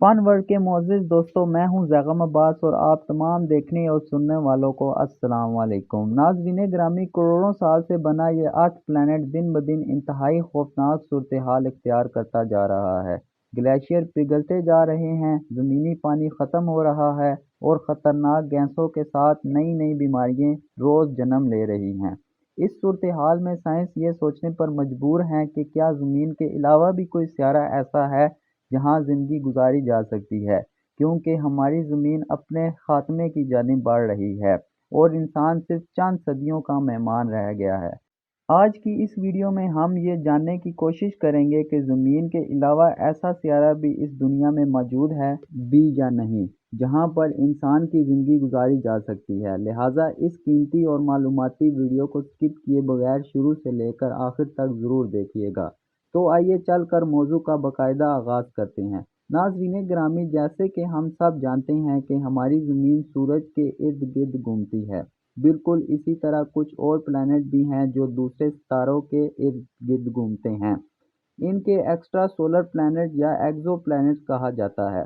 Fun world के मोअज़्ज़िज़ दोस्तों, मैं हूं ज़ैगम अब्बास और आप तमाम देखने और सुनने वालों को अस्सलाम वालेकुम। नाज़रीन ग्रामी, करोड़ों साल से बना ये अर्थ प्लैनेट दिन ब दिन इंतहाई खौफनाक सूरत हाल इख्तियार करता जा रहा है। ग्लेशियर पिघलते जा रहे हैं, ज़मीनी पानी ख़त्म हो रहा है और ख़तरनाक गैसों के साथ नई नई बीमारियां रोज़ जन्म ले रही हैं। इस सूरत हाल में साइंस ये सोचने पर मजबूर है कि क्या ज़मीन के अलावा भी कोई सियारा ऐसा है जहाँ ज़िंदगी गुजारी जा सकती है, क्योंकि हमारी ज़मीन अपने ख़ात्मे की जानिब बढ़ रही है और इंसान सिर्फ चंद सदियों का मेहमान रह गया है। आज की इस वीडियो में हम ये जानने की कोशिश करेंगे कि ज़मीन के अलावा ऐसा सियारा भी इस दुनिया में मौजूद है भी या नहीं, जहाँ पर इंसान की ज़िंदगी गुजारी जा सकती है। लिहाजा इस कीमती और मालूमाती वीडियो को स्किप किए बगैर शुरू से लेकर आखिर तक ज़रूर देखिएगा। तो आइए चल कर मौजू का बाकायदा आगाज़ करते हैं। नाज़रीन ग्रामी, जैसे कि हम सब जानते हैं कि हमारी ज़मीन सूरज के इर्द गिर्द घूमती है। बिल्कुल इसी तरह कुछ और प्लैनेट भी हैं जो दूसरे सितारों के इर्द गिर्द घूमते हैं। इनके एक्स्ट्रा सोलर प्लैनेट या एक्सो प्लैनेट्स कहा जाता है।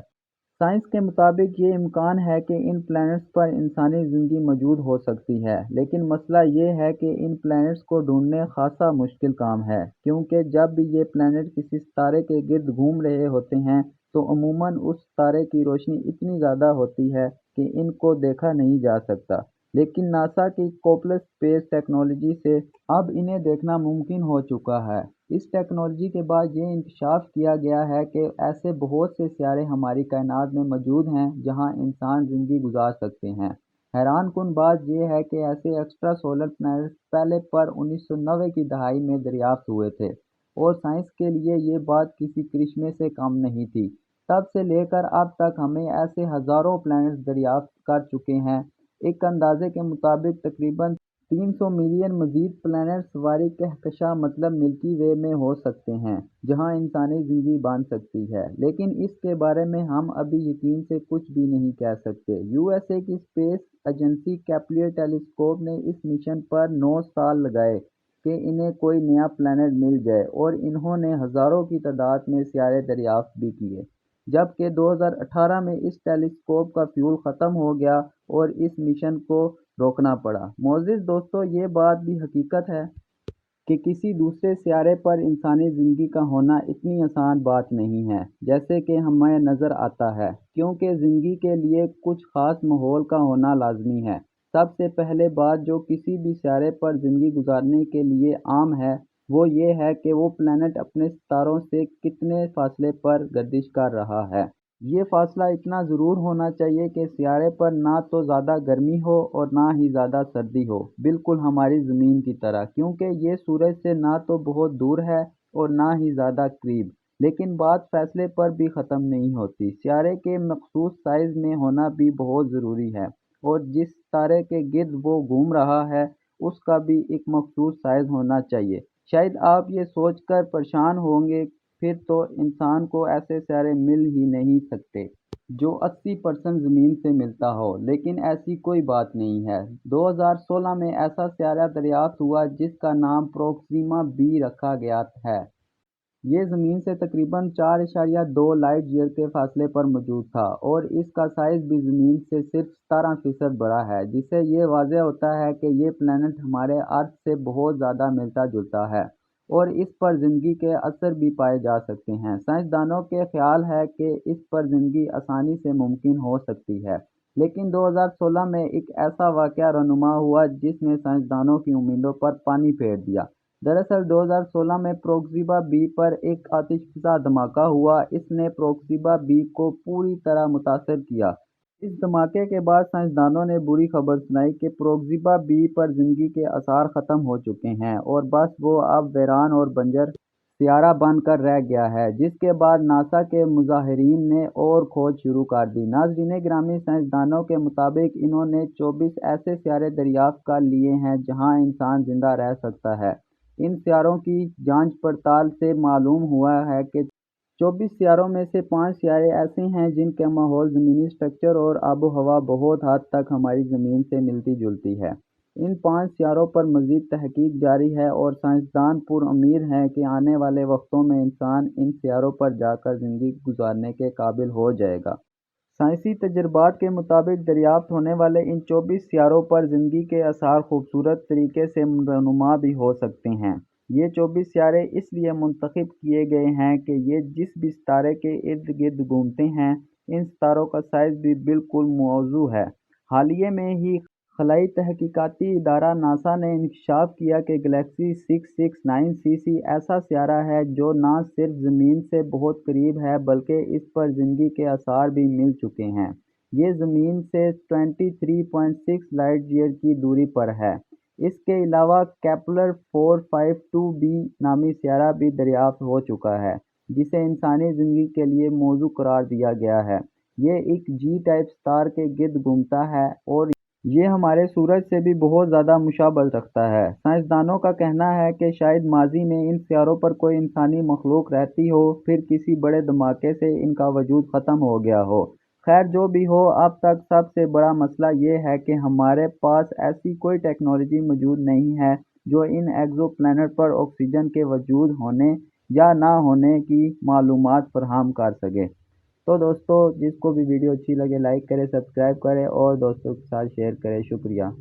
साइंस के मुताबिक ये इम्कान है कि इन प्लैनेट्स पर इंसानी ज़िंदगी मौजूद हो सकती है, लेकिन मसला ये है कि इन प्लैनेट्स को ढूंढने खासा मुश्किल काम है, क्योंकि जब भी ये प्लैनेट किसी सितारे के गिर्द घूम रहे होते हैं तो अमूमन उस सितारे की रोशनी इतनी ज़्यादा होती है कि इनको देखा नहीं जा सकता। लेकिन नासा की कोपलर स्पेस टेक्नोलॉजी से अब इन्हें देखना मुमकिन हो चुका है। इस टेक्नोलॉजी के बाद ये इंकशाफ किया गया है कि ऐसे बहुत से सियारे हमारी कायनात में मौजूद हैं जहां इंसान ज़िंदगी गुजार सकते हैं। हैरान कुन बात यह है कि ऐसे एक्स्ट्रा सोलर प्लैनेट्स पहले पर 1990 की दहाई में दरियाफ्त हुए थे और साइंस के लिए ये बात किसी करिश्मे से कम नहीं थी। तब से लेकर अब तक हमें ऐसे हज़ारों प्लैनेट्स दरियाफ्त कर चुके हैं। एक अंदाजे के मुताबिक तकरीबन 300 मिलियन मजीद प्लैनेट सवारी कहकशां मतलब मिल्की वे में हो सकते हैं, जहां इंसानी ज़िंदगी बन सकती है, लेकिन इसके बारे में हम अभी यकीन से कुछ भी नहीं कह सकते। यूएसए की स्पेस एजेंसी केपलियर टेलीस्कोप ने इस मिशन पर 9 साल लगाए कि इन्हें कोई नया प्लैनेट मिल जाए और इन्होंने हज़ारों की तादाद में सियारे दरियाफ्त भी किए। जबकि 2018 में इस टेलीस्कोप का फ्यूल ख़त्म हो गया और इस मिशन को रोकना पड़ा। मोअज़्ज़िज़ दोस्तों, ये बात भी हकीकत है कि किसी दूसरे सियारे पर इंसानी ज़िंदगी का होना इतनी आसान बात नहीं है जैसे कि हमें नज़र आता है, क्योंकि ज़िंदगी के लिए कुछ ख़ास माहौल का होना लाजमी है। सबसे पहले बात जो किसी भी सियारे पर ज़िंदगी गुजारने के लिए आम है वो ये है कि वो प्लैनेट अपने सितारों से कितने फासले पर गर्दिश कर रहा है। ये फासला इतना ज़रूर होना चाहिए कि सियारे पर ना तो ज़्यादा गर्मी हो और ना ही ज़्यादा सर्दी हो, बिल्कुल हमारी ज़मीन की तरह, क्योंकि ये सूरज से ना तो बहुत दूर है और ना ही ज़्यादा करीब। लेकिन बात फैसले पर भी ख़त्म नहीं होती। सियारे के मखसूस साइज़ में होना भी बहुत ज़रूरी है और जिस सितारे के गिर्द वो घूम रहा है उसका भी एक मखसूस साइज़ होना चाहिए। शायद आप ये सोचकर परेशान होंगे, फिर तो इंसान को ऐसे सितारे मिल ही नहीं सकते जो 80% ज़मीन से मिलता हो, लेकिन ऐसी कोई बात नहीं है। 2016 में ऐसा सितारा दरियाफ्त हुआ जिसका नाम प्रोक्सिमा बी रखा गया है। ये ज़मीन से तकरीबन 4.2 लाइट ईयर के फासले पर मौजूद था और इसका साइज़ भी ज़मीन से सिर्फ 17% बड़ा है, जिससे ये वाज़ेह होता है कि ये प्लैनेट हमारे अर्थ से बहुत ज़्यादा मिलता जुलता है और इस पर ज़िंदगी के असर भी पाए जा सकते हैं। साइंसदानों के ख्याल है कि इस पर ज़िंदगी आसानी से मुमकिन हो सकती है, लेकिन 2016 में एक ऐसा वाक़या रनुमा हुआ जिसने साइंसदानों की उम्मीदों पर पानी फेर दिया। दरअसल 2016 में प्रोक्सिमा बी पर एक आतिशफ़ज़ा धमाका हुआ। इसने प्रोक्सिमा बी को पूरी तरह मुतासर किया। इस धमाके के बाद साइंसदानों ने बुरी खबर सुनाई कि प्रोक्सिमा बी पर ज़िंदगी के आसार ख़त्म हो चुके हैं और बस वो अब वीरान और बंजर सियारा बनकर रह गया है, जिसके बाद नासा के मुज़ाहिरीन ने और खोज शुरू कर दी। नाज़रीन ग्रामी, साइंसदानों के मुताबिक इन्होंने 24 ऐसे सियारे दरियाफ्त कर लिए हैं जहां इंसान जिंदा रह सकता है। इन सियारों की जांच पड़ताल से मालूम हुआ है कि 24 सियारों में से 5 सियारे ऐसे हैं जिनके माहौल, ज़मीनी स्ट्रक्चर और आबो हवा बहुत हद तक हमारी ज़मीन से मिलती जुलती है। ان 5 سیاروں پر مزید تحقیق جاری ہے اور سائنسدان پرامید ہیں کہ آنے والے وقتوں میں انسان ان سیاروں پر جا کر زندگی گزارنے کے قابل ہو جائے گا۔ سائنسی تجربات کے مطابق دریافت ہونے والے ان 24 سیاروں پر زندگی کے آثار خوبصورت طریقے سے رونما بھی ہو سکتے ہیں۔ یہ 24 سیارے اس لیے منتخب کیے گئے ہیں کہ یہ جس بھی ستارے کے ارد گرد گھومتے ہیں، ان ستاروں کا سائز بھی بالکل موزوں ہے۔ حالیہ میں ہی خلائی تحقیقاتی ادارہ ناسا نے انکشاف کیا کہ گلیکسی 669 CC ایسا سیارہ ہے جو نہ صرف زمین سے بہت قریب ہے بلکہ اس پر زندگی کے آثار بھی مل چکے ہیں۔ یہ زمین سے 23.6 لائٹ ایئر کی دوری پر ہے۔ اس کے علاوہ کیپلر 452b نامی سیارہ بھی دریافت ہو چکا ہے، جسے انسانی زندگی کے لیے موزوں قرار دیا گیا ہے۔ یہ ایک جی ٹائپ سٹار کے گرد گھومتا ہے اور یہ ہمارے سورج سے بھی بہت زیادہ مشابہت رکھتا ہے۔ سائنسدانوں کا کہنا ہے کہ شاید ماضی میں ان سیاروں پر کوئی انسانی مخلوق رہتی ہو، پھر کسی بڑے دھماکے سے ان کا وجود ختم ہو گیا ہو۔ خیر جو بھی ہو، اب تک سب سے بڑا مسئلہ یہ ہے کہ ہمارے پاس ایسی کوئی ٹیکنالوجی موجود نہیں ہے جو ان ایگزو پلانٹ پر آکسیجن کے وجود ہونے یا نہ ہونے کی معلومات فراہم کر سکے۔ تو دوستو، جس کو بھی ویڈیو اچھی لگے لائک کرے، سبسکرائب کرے اور دوستوں کے ساتھ شیئر کرے۔ شکریہ۔